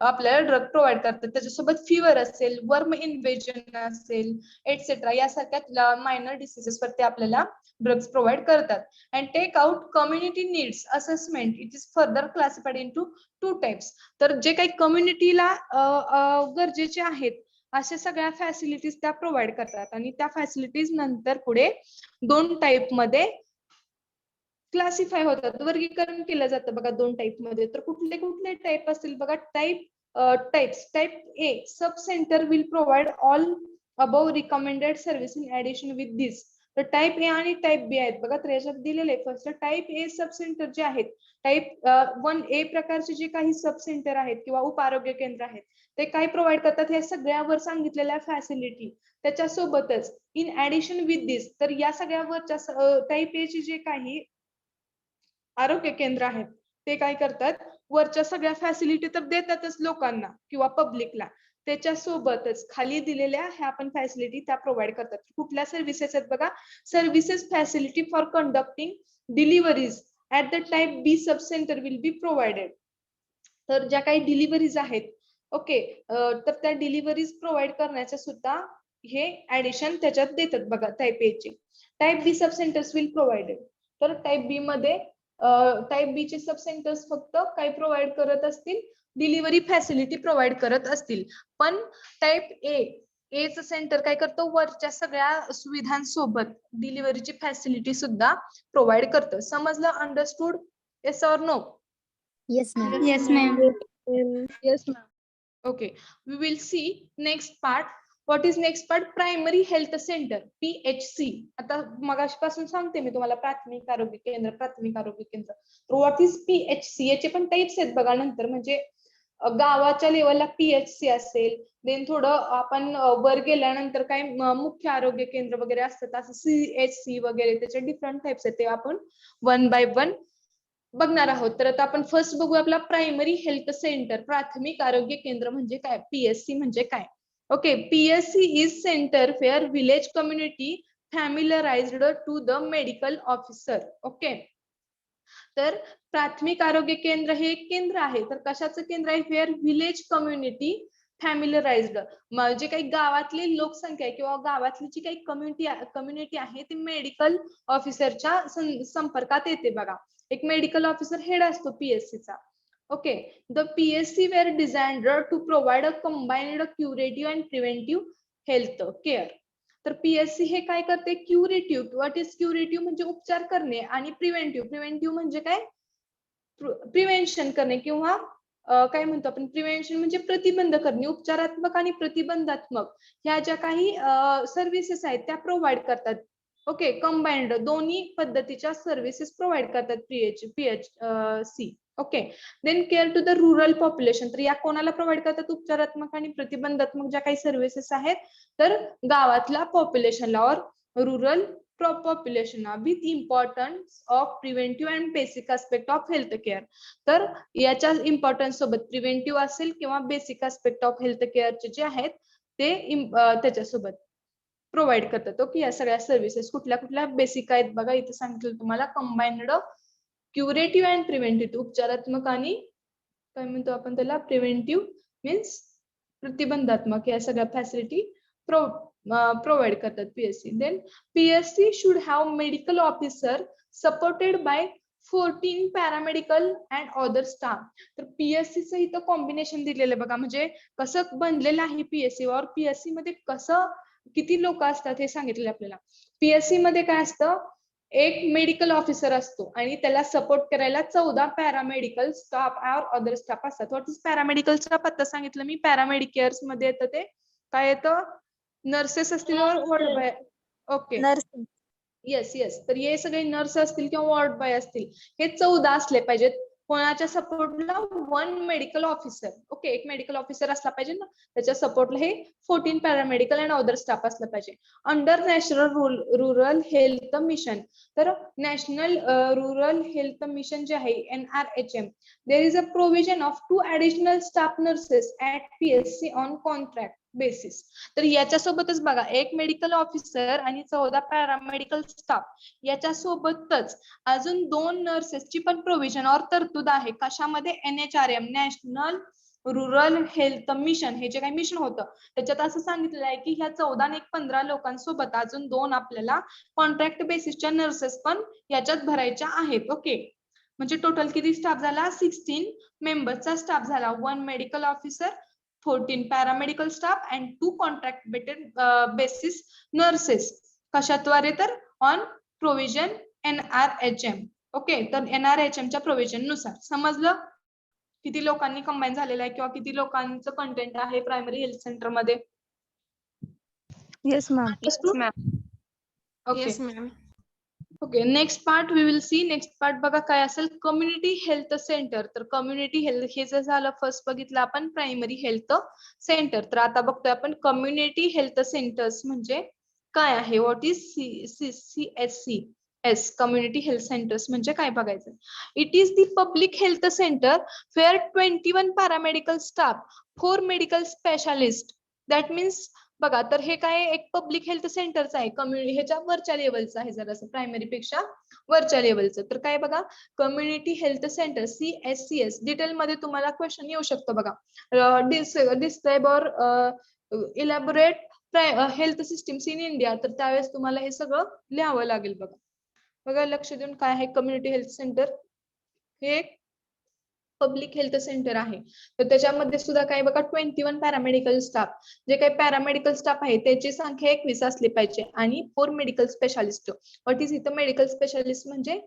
आपल्याला ड्रग प्रोव्हाइड करतात. त्याच्यासोबत फिवर असेल, वर्म इन्व्हेजन असेल, एटसेट्रा यासारख्या मायनर डिसीजेस वरती आपल्याला ड्रग्स प्रोव्हाइड करतात. And take out community needs assessment. It is further classified into 2 types. तर जे काही कम्युनिटीला गरजेचे आहेत अशा सगळ्या फॅसिलिटीज त्या प्रोव्हाइड करतात आणि त्या फॅसिलिटीज नंतर पुढे 2 टाइप मध्ये क्लासिफाय होतात, वर्गीकरण केलं जातं बघा 2 टाइप मध्ये. तर कुठले कुठले टाइप असतील बघा, type A, sub centre will provide all above recommended service in addition with this. तर टाईप ए आणि टाईप बी आहेत बघा. तर याच्यात दिलेले फर्स्ट टाईप ए सब सेंटर जे आहेत, टाईप 1A प्रकारचे जे काही सब सेंटर आहेत किंवा उप आरोग्य केंद्र आहेत, ते काय प्रोव्हाइड करतात, हे सगळ्यावर सांगितलेल्या फॅसिलिटी त्याच्यासोबतच इन ऍडिशन विथ दिस, तर या सगळ्यावरच्या टाईप ए चे जे काही आरोग्य केंद्र आहेत ते काय करतात, वरच्या सगळ्या फॅसिलिटी तर देतातच लोकांना किंवा पब्लिकला, त्याच्यासोबतच खाली दिलेल्या ह्या पण फॅसिलिटी त्या प्रोव्हाइड करतात. कुठल्या सर्व्हिसेस आहेत बघा, services facility for conducting deliveries at the type B sub centre will be provided. तर ज्या काही डिलिव्हरीज आहेत, ओके, तर त्या डिलिव्हरीज प्रोव्हाइड करण्याच्या सुद्धा हे ऍडिशन त्याच्यात देतात बघा टाईप ए चे. Type B sub centres will provided. तर टाईप बी मध्ये टाईप बी चे सब सेंटर्स फक्त काय प्रोव्हाइड करत असतील, डिलिव्हरी फॅसिलिटी प्रोव्हाइड करत असतील. पण टाईप एच सेंटर काय करतो, वरच्या सगळ्या सुविधांसोबत डिलिव्हरीची फॅसिलिटी सुद्धा प्रोव्हाइड करतं. समजलं? Understood? Yes or no? Yes, ma'am. Yes, ma'am. Yes, ma'am. Okay, we will see next part. What is next part? Primary Health Center, PHC. आता मगाशीपासून सांगते मी तुम्हाला प्राथमिक आरोग्य केंद्र, प्राथमिक आरोग्य केंद्र. What is PHC? याचे पण टाइप्स आहेत बघा नंतर. म्हणजे गावाच्या लेवलला PHC असेल, देन थोडं आपण वर गेल्यानंतर काय मुख्य आरोग्य केंद्र वगैरे असतात, असं CHC वगैरे, त्याचे डिफरंट टाइप्स आहेत, ते आपण 1 by 1 बघणार आहोत. तर आता आपण फर्स्ट बघू आपला प्रायमरी हेल्थ सेंटर, प्राथमिक आरोग्य केंद्र म्हणजे काय, PSC म्हणजे काय. Okay, PSC is centre fair village community familiarised to the medical officer. Okay, तर प्राथमिक आरोग्य केंद्र हे एक केंद्र आहे. तर कशाचं केंद्र आहे, फेअर विलेज कम्युनिटी फॅमिलराइज्ड, म्हणजे काही गावातली लोकसंख्या आहे किंवा गावातली जी काही कम्युनिटी आहे ती मेडिकल ऑफिसरच्या संपर्कात येते बघा. एक मेडिकल ऑफिसर हेड असतो PSC चा. Okay, the PSC were designed to provide a combined curative and preventive health care. तर PSC हे काय करते, क्युरेटिव्ह, व्हॉट इज क्युरेटिव्ह म्हणजे उपचार करणे, आणि प्रिव्हेंटिव्ह म्हणजे काय, प्रिव्हेन्शन करणे किंवा काय म्हणतो आपण, प्रिव्हेन्शन म्हणजे प्रतिबंध करणे. उपचारात्मक आणि प्रतिबंधात्मक ह्या ज्या काही सर्व्हिसेस आहेत त्या प्रोव्हाइड करतात. ओके, कंबाइंड दोन्ही पद्धतीच्या सर्व्हिसेस प्रोव्हाइड करतात PHC. Okay, then care to the rural population, तर या कोणाला प्रोव्हाइड करतात, उपचारात्मक आणि प्रतिबंधात्मक ज्या काही सर्व्हिसेस आहेत तर गावातल्या पॉप्युलेशनला और rural population with importance of preventive and basic aspect of health care. तर याच्या इम्पॉर्टन्स सोबत प्रिव्हेंटिव्ह असेल किंवा basic aspect of health care जे आहेत ते त्याच्यासोबत प्रोव्हाइड करतात. ओके, या सगळ्या सर्व्हिसेस कुठल्या कुठल्या बेसिक आहेत बघा, इथे सांगितलं तुम्हाला, कंबाइंड क्युरेटिव्ह अँड प्रिव्हेंटिव्ह, उपचारात्मक आणि काय म्हणतो आपण त्याला, प्रिव्हेंटिव्ह मीन्स प्रतिबंधात्मक, या सगळ्या फॅसिलिटी प्रोव्हाइड करतात PSC. Then PSC should have medical officer supported by 14 paramedical and other staff. तर PSC चं इथं कॉम्बिनेशन दिलेलं बघा, म्हणजे कसं बनलेलं आहे PSC वर, PSC मध्ये कसं किती लोक असतात हे सांगितले आपल्याला. PSC मध्ये काय असतं, एक मेडिकल ऑफिसर असतो आणि त्याला सपोर्ट करायला 14 पॅरामेडिकल स्टाफ और अदर स्टाफ असतात. व्हॉट इज पॅरामेडिकल स्टाफ, आता सांगितलं मी, पॅरामेडिकेअर्स मध्ये येतं ते काय येतं, नर्सेस असतील ward boy. Okay, Nursing. Yes, तर हे सगळे नर्स असतील किंवा वॉर्ड बाय असतील, हे 14 असले पाहिजेत. कोणाच्या सपोर्टला, 1 मेडिकल ऑफिसर. ओके, एक मेडिकल ऑफिसर असला पाहिजे ना, त्याच्या सपोर्टला हे 14 पॅरामेडिकल अँड अदर स्टाफ असला पाहिजे. Under national rural health mission, तर नॅशनल रूरल हेल्थ मिशन जे आहे NRHM, there is a provision of 2 additional staff nurses at PSC on contract basis. तर याच्यासोबतच बघा, एक मेडिकल ऑफिसर आणि 14 पॅरामेडिकल स्टाफ, याच्या सोबतच अजून 2 नर्सेसची पण प्रोव्हिजन और तरतूद आहे. कशामध्ये, NHRM, national rural health mission, हे जे काही मिशन होतं त्याच्यात असं सांगितलेलं आहे की ह्या 14 आणि 15 लोकांसोबत अजून 2 आपल्याला कॉन्ट्रॅक्ट बेसिसच्या नर्सेस पण याच्यात भरायच्या आहेत. ओके, म्हणजे टोटल किती स्टाफ झाला, 16 मेंबर्सचा स्टाफ झाला. 1 medical officer, 14 paramedical staff and 2 contract basis nurses. कशाद्वारे, तर ऑन प्रोव्हिजन NRHM. ओके, तर NRHM च्या प्रोव्हिजन नुसार. समजलं किती लोकांनी कंबाईन झालेलं आहे किंवा किती लोकांचं कंटेंट आहे प्रायमरी हेल्थ सेंटर मध्ये. Yes, ma'am. Yes, ma'am. Okay Yes, ma'am. Okay next part we will see. Next part बघा काय असेल, कम्युनिटी हेल्थ सेंटर. तर कम्युनिटी हेल्थ हे जे झालं फर्स्ट बघितलं आपण प्रायमरी हेल्थ सेंटर. तर आता बघतोय आपण कम्युनिटी हेल्थ सेंटर्स म्हणजे काय आहे. What is CHCS community health centres म्हणजे काय बघायचं. It is the public health centre where 21 paramedical staff 4 medical specialist. That means बघा तर हे काय एक पब्लिक हेल्थ सेंटरच आहे. कम्युनिटी ह्याच्या वरच्या लेवलचं आहे, जरा प्रायमरी पेक्षा वरच्या लेवलचं. तर काय बघा community health centre CHCS detail मध्ये तुम्हाला क्वेश्चन येऊ शकतो बघा. डिस्क्राइब और elaborate health systems in India. तर त्यावेळेस तुम्हाला हे सगळं लिहावं लागेल बघा. बघा लक्ष देऊन काय आहे कम्युनिटी हेल्थ सेंटर. हे एक पब्लिक हेल्थ सेंटर आहे. तर त्याच्यामध्ये सुद्धा काय बघा 21 पॅरामेडिकल स्टाफ. जे काही पॅरामेडिकल स्टाफ आहे त्याची संख्या 21 असली पाहिजे आणि 4 मेडिकल स्पेशालिस्ट. व्हॉट इज इथं मेडिकल स्पेशालिस्ट म्हणजे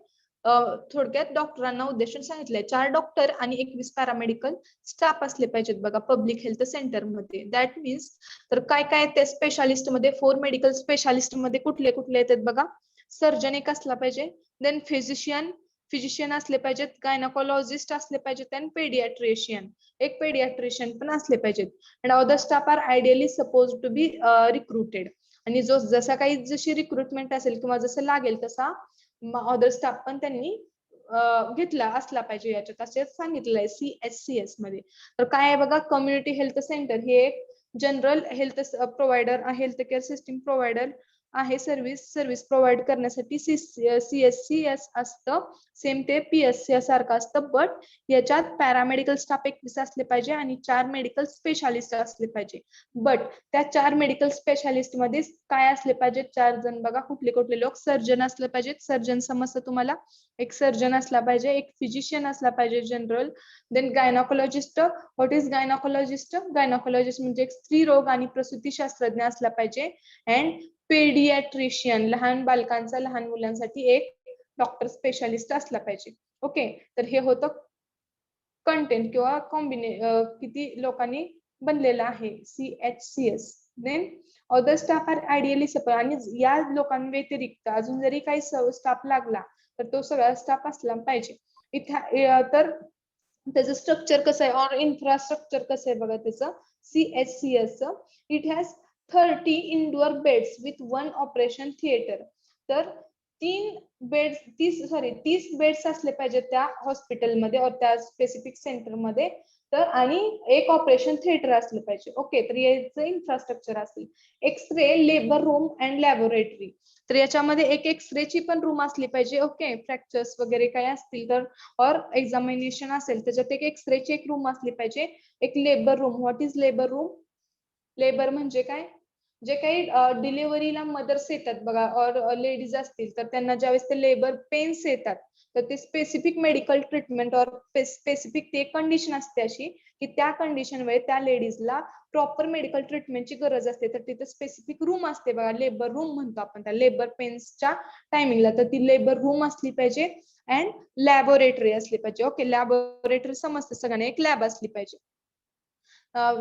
थोडक्यात डॉक्टरांना उद्देशून सांगितलंय. 4 डॉक्टर आणि 21 पॅरामेडिकल स्टाफ असले पाहिजेत बघा पब्लिक हेल्थ सेंटर मध्ये. दॅट मीन्स तर काय काय त्या स्पेशालिस्ट मध्ये 4 मेडिकल स्पेशालिस्ट मध्ये कुठले कुठले येतात बघा. सर्जन एक असला पाहिजे, देन फिजिशियन असले पाहिजेत, गायनाकोलॉजिस्ट असले पाहिजेत आणि पेडियाट्रिशियन एक पेडियाट्रिशियन पण असले पाहिजेत. And other staff are ideally suppose to be recruited. आणि जो जसा काही जशी रिक्रुटमेंट असेल किंवा जसं लागेल तसा अदर स्टाफ पण त्यांनी घेतला असला पाहिजे याच्यात असे सांगितलेलं आहे CHCS मध्ये. तर काय आहे बघा कम्युनिटी हेल्थ सेंटर हे एक general health provider health care system provider आहे. सर्व्हिस प्रोव्हाइड करण्यासाठी CHCS असतं. सेम ते PSC सारखं असतं. बट याच्यात पॅरामेडिकल स्टाफ 21 असले पाहिजे आणि 4 मेडिकल स्पेशालिस्ट असले पाहिजे. बट त्या 4 मेडिकल स्पेशालिस्ट मध्ये काय असले पाहिजे 4 जण बघा कुठले कुठले लोक. सर्जन असले पाहिजेत. सर्जन समजतं तुम्हाला. एक सर्जन असला पाहिजे, एक फिजिशियन असला पाहिजे general. Then gynaecologist. What is gynaecologist. Gynaecologist म्हणजे एक स्त्री रोग आणि प्रसूती शास्त्रज्ञ असला पाहिजे. अँड पेडियाट्रिशियन लहान बालकांचा लहान मुलांसाठी एक डॉक्टर स्पेशालिस्ट असला पाहिजे. ओके तर हे होतं कंटेंट किंवा किती लोकांनी बनलेलं आहे CHCS. Then other staff are ideally suppose. आणि या लोकांव्यतिरिक्त अजून जरी काही स्टाफ लागला तर तो सगळा स्टाफ असला पाहिजे. तर त्याचं स्ट्रक्चर कसं आहे और इन्फ्रास्ट्रक्चर कसं आहे बघा त्याचं CHCS. It has 30 indoor beds with 1 operation theatre. तर 30 बेड्स असले पाहिजेत त्या हॉस्पिटलमध्ये और त्या स्पेसिफिक सेंटरमध्ये. तर आणि एक ऑपरेशन थिएटर असलं पाहिजे. ओके तर याचं इन्फ्रास्ट्रक्चर असेल. X ray labour room and laboratory. तर याच्यामध्ये एक एक्सरेची पण रूम असली पाहिजे. ओके फ्रॅक्चर्स वगैरे काही असतील तर और एक्झामिनेशन असेल त्याच्यात एक एक्सरेची एक रूम असली पाहिजे. एक labour room. What is labour room. Labour म्हणजे काय जे काही डिलिव्हरीला मदर्स येतात बघा और लेडीज असतील तर त्यांना ज्यावेळेस ते लेबर पेन्स येतात तर ते स्पेसिफिक मेडिकल ट्रीटमेंट और स्पेसिफिक ते कंडिशन असते अशी की त्या कंडिशन मध्ये त्या लेडीजला प्रॉपर मेडिकल ट्रीटमेंटची गरज असते. तर तिथे स्पेसिफिक रूम असते बघा लेबर रूम म्हणतो आपण त्या लेबर पेन्सच्या टायमिंगला. तर ती लेबर रूम असली पाहिजे. अँड लॅबोरेटरी असली पाहिजे. ओके लॅबोरेटरी समजते सगळ्यांना एक लॅब असली पाहिजे.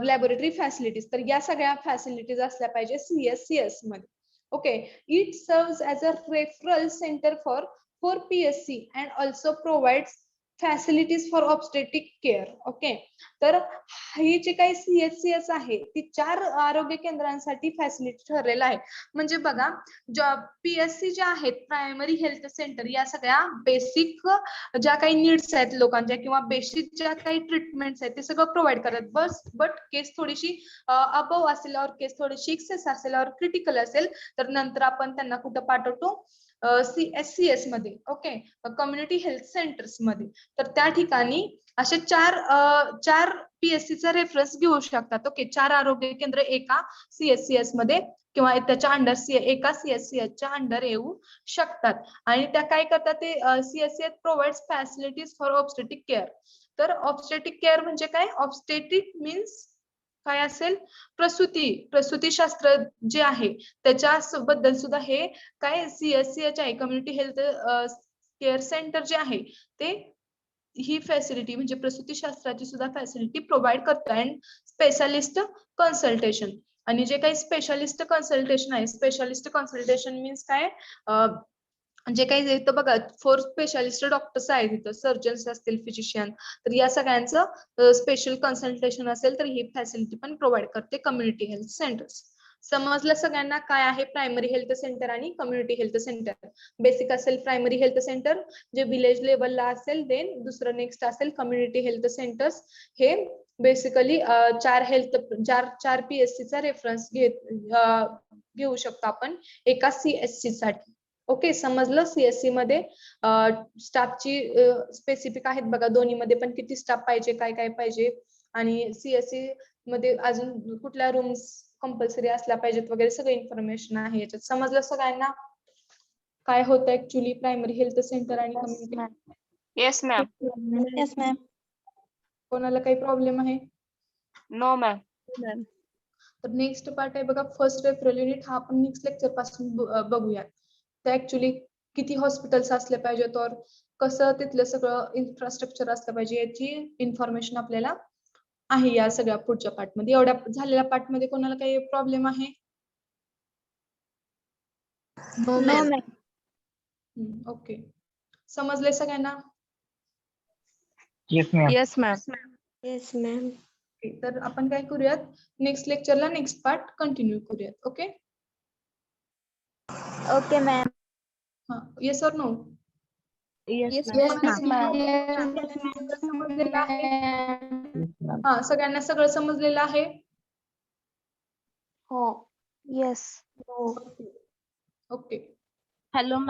Laboratory facilities. तर या सगळ्या फॅसिलिटीज असल्या पाहिजे CHCS मध्ये. Okay it serves as a referral centre for PSC and also provides facilities for obstetric care. Okay तर ही जी काही CHCS आहे ती 4 आरोग्य केंद्रांसाठी फॅसिलिटी ठरलेला आहे. म्हणजे बघा PSC ज्या आहेत प्रायमरी हेल्थ सेंटर या सगळ्या बेसिक ज्या काही नीड्स आहेत लोकांच्या किंवा बेसिक ज्या काही ट्रीटमेंट्स आहेत ते सगळं प्रोव्हाइड करतात. बट केस थोडीशी अबव असेल और केस थोडीशी एक्सेस असेल और क्रिटिकल असेल तर नंतर आपण त्यांना कुठं पाठवतो CHCS मध्ये. ओके कम्युनिटी हेल्थ सेंटर्स मध्ये. तर त्या ठिकाणी असे 4 PSC चा रेफरन्स घेऊ शकतात. ओके 4 आरोग्य केंद्र एका CHCS मध्ये किंवा त्याच्या अंडर एका CHCS च्या अंडर येऊ शकतात. आणि त्या काय करतात ते CHCS provides facilities for obstetric care. तर ऑब्स्टेटिक केअर म्हणजे काय. ऑब्स्टेटिक मीन्स काय असेल प्रसूती शास्त्र जे आहे त्याच्याबद्दल सुद्धा हे काय CHCS आहे कम्युनिटी हेल्थ केअर सेंटर जे आहे ते ही फॅसिलिटी म्हणजे प्रसूती शास्त्राची सुद्धा फॅसिलिटी प्रोव्हाइड करतं. अँड स्पेशालिस्ट कन्सल्टेशन आणि जे काही स्पेशालिस्ट कन्सल्टेशन आहे, स्पेशालिस्ट कन्सल्टेशन मीन्स काय, जे काही इथं बघा 4 स्पेशालिस्ट डॉक्टर्स आहेत, इथं सर्जन्स असतील, फिजिशियन, तर या सगळ्यांचं स्पेशल कन्सल्टेशन असेल तर ही फॅसिलिटी पण प्रोव्हाइड करते कम्युनिटी हेल्थ सेंटर्स. समजलं सगळ्यांना काय आहे प्रायमरी हेल्थ सेंटर आणि कम्युनिटी हेल्थ सेंटर. बेसिक असेल प्रायमरी हेल्थ सेंटर जे विलेज लेवलला असेल, देन दुसरं नेक्स्ट असेल कम्युनिटी हेल्थ सेंटर्स. हे बेसिकली 4 PSC चा रेफरन्स घेऊ शकतो आपण एका CSC साठी. ओके, समजलं. CSC मध्ये स्टाफची स्पेसिफिक आहेत बघा, दोन्ही मध्ये पण किती स्टाफ पाहिजे, काय काय पाहिजे, आणि CSC मध्ये अजून कुठल्या रूम्स कंपल्सरी असल्या पाहिजेत वगैरे सगळं इन्फॉर्मेशन आहे याच्यात. समजलं सगळ्यांना काय होतं ऍक्च्युली प्रायमरी हेल्थ सेंटर आणि community? Yes, ma'am. Yes, ma'am. कोणाला काही प्रॉब्लेम आहे? No, ma'am. तर नेक्स्ट पार्ट आहे बघा फर्स्ट रेफरल युनिट. हा आपण नेक्स्ट लेक्चर पासून बघूया. तर ऍक्च्युली किती हॉस्पिटल्स असले पाहिजेत और कसं तिथलं सगळं इन्फ्रास्ट्रक्चर असलं पाहिजे याची इन्फॉर्मेशन आपल्याला आहे या सगळ्या पुढच्या पार्ट मध्ये. एवढ्या झालेल्या पार्ट मध्ये कोणाला काही प्रॉब्लेम आहे? No, ma'am. ओके, समजले सगळ्यांना? Yes, ma'am. Yes, ma'am. Yes, ma'am. Okay, तर आपण काय करूयात, नेक्स्ट लेक्चरला नेक्स्ट पार्ट कंटिन्यू करूयात. Okay, Okay, ma'am. हा, येस और नो? Yes, समजलेलं आहे? Yes, ma'am. हा, सगळ्यांना सगळं समजलेलं आहे? Yes. ओके. Hello, ma'am.